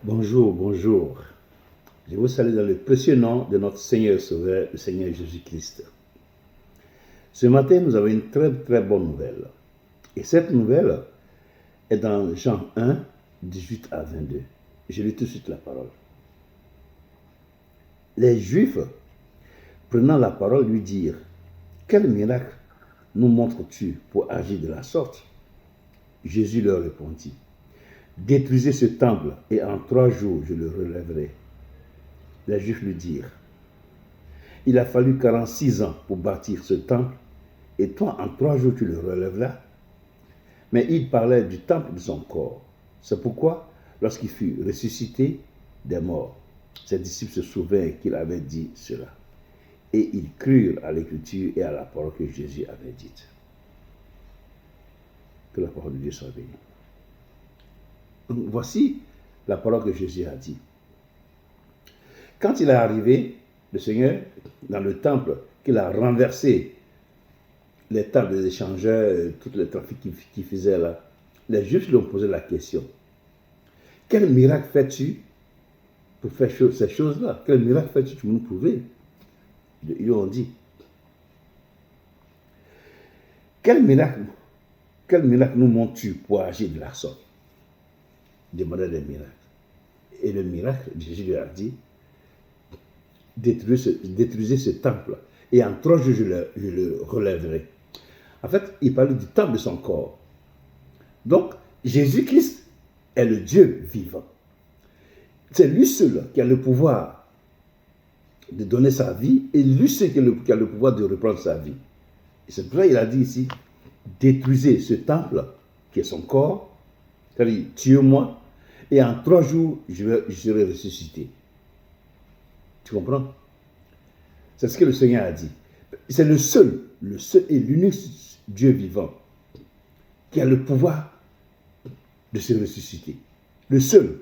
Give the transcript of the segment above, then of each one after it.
Bonjour, bonjour. Je vous salue dans le précieux nom de notre Seigneur Sauveur, le Seigneur Jésus-Christ. Ce matin, nous avons une très très bonne nouvelle. Et cette nouvelle est dans Jean 1, 18 à 22. Je lis tout de suite la parole. Les Juifs, prenant la parole, lui dirent: quel miracle nous montres-tu pour agir de la sorte? Jésus leur répondit: détruisez ce temple et en 3 jours je le relèverai. Les Juifs lui dirent: il a fallu 46 ans pour bâtir ce temple et toi en 3 jours tu le relèveras. Mais il parlait du temple de son corps. C'est pourquoi, lorsqu'il fut ressuscité des morts, ses disciples se souvinrent qu'il avait dit cela. Et ils crurent à l'écriture et à la parole que Jésus avait dite. Que la parole de Dieu soit bénie. Donc, voici la parole que Jésus a dit. Quand il est arrivé, le Seigneur, dans le temple, qu'il a renversé les tables des échangeurs, tout le trafic qu'il faisait là, les Juifs lui ont posé la question: quel miracle fais-tu pour faire ces choses-là? Quel miracle fais-tu pour nous prouver? Ils lui ont dit: quel miracle nous montres-tu pour agir de la sorte? Il demandait des miracles. Et le miracle, Jésus lui a dit: détruisez ce temple et en 3 jours je le relèverai. En fait, il parlait du temple de son corps. Donc, Jésus-Christ est le Dieu vivant. C'est lui seul qui a le pouvoir de donner sa vie et lui seul qui a le pouvoir de reprendre sa vie. Et c'est pour ça qu'il a dit ici: détruisez ce temple qui est son corps, c'est-à-dire tuez-moi, et en 3 jours je serai ressuscité. Tu comprends? C'est ce que le Seigneur a dit. C'est le seul et l'unique Dieu vivant qui a le pouvoir de se ressusciter. Le seul.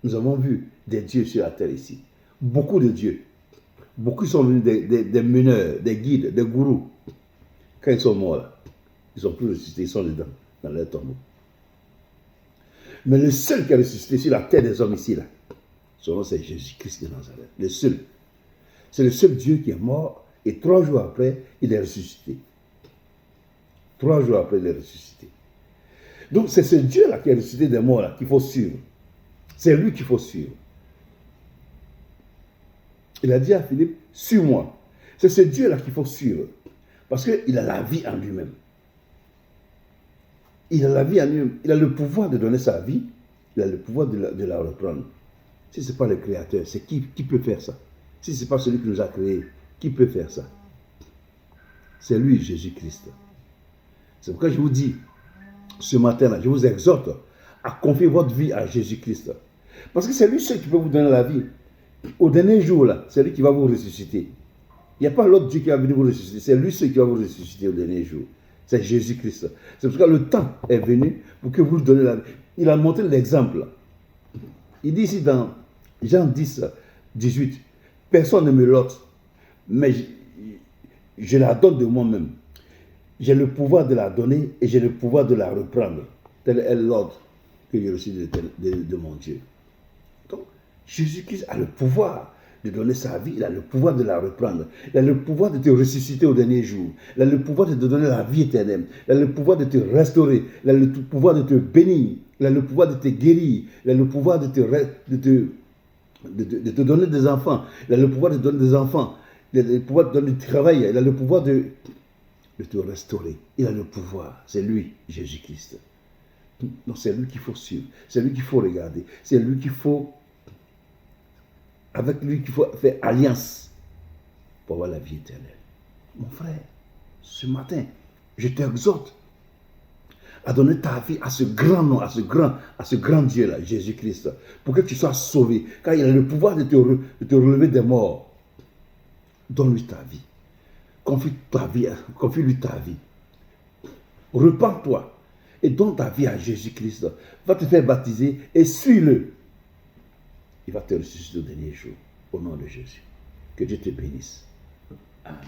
Nous avons vu des dieux sur la terre ici. Beaucoup de dieux. Beaucoup sont venus des meneurs, des guides, des gourous. Quand ils sont morts là, ils sont plus ressuscités, ils sont dedans, dans leur tombeau. Mais le seul qui a ressuscité sur la terre des hommes ici là, son nom c'est Jésus-Christ de Nazareth. Le seul. C'est le seul Dieu qui est mort et 3 jours après, il est ressuscité. 3 jours après, il est ressuscité. Donc c'est ce Dieu-là qui est ressuscité des morts là qu'il faut suivre. C'est lui qu'il faut suivre. Il a dit à Philippe: suis-moi. C'est ce Dieu-là qu'il faut suivre. Parce qu'il a la vie en lui-même. Il a la vie en lui-même. Il a le pouvoir de donner sa vie. Il a le pouvoir de la reprendre. Si ce n'est pas le Créateur, c'est qui peut faire ça? Si ce n'est pas celui qui nous a créés, qui peut faire ça? C'est lui, Jésus-Christ. C'est pourquoi je vous dis, ce matin-là, je vous exhorte à confier votre vie à Jésus-Christ. Parce que c'est lui seul qui peut vous donner la vie. Au dernier jour, là, c'est lui qui va vous ressusciter. Il n'y a pas l'autre Dieu qui va venir vous ressusciter. C'est lui seul qui va vous ressusciter au dernier jour. C'est Jésus-Christ. C'est pour ça que le temps est venu pour que vous lui donniez la vie. Il a montré l'exemple. Il dit ici dans Jean 10, 18, personne ne me l'ôte, mais je la donne de moi-même. J'ai le pouvoir de la donner et j'ai le pouvoir de la reprendre. Tel est l'ordre que j'ai reçu de mon Dieu. Donc, Jésus-Christ a le pouvoir de donner sa vie, il a le pouvoir de la reprendre. Il a le pouvoir de te ressusciter au dernier jour. Il a le pouvoir de te donner la vie éternelle. Il a le pouvoir de te restaurer. Il a le pouvoir de te bénir. Il a le pouvoir de te guérir. Il a le pouvoir de te donner des enfants. Il a le pouvoir de te donner des enfants. Il a le pouvoir de te donner du travail. Il a le pouvoir de te restaurer. Il a le pouvoir. C'est lui, Jésus-Christ. Donc c'est lui qu'il faut suivre. C'est lui qu'il faut regarder. C'est lui qu'il faut... Avec lui qu'il faut faire alliance pour avoir la vie éternelle. Mon frère, ce matin, je t'exhorte à donner ta vie à ce grand nom, à ce grand Dieu-là, Jésus-Christ, pour que tu sois sauvé, car il a le pouvoir de te relever des morts. Donne-lui ta vie. Confie-lui ta vie. Repends-toi et donne ta vie à Jésus-Christ. Va te faire baptiser et suis-le. Il va te ressusciter au dernier jour, au nom de Jésus. Que Dieu te bénisse. Amen.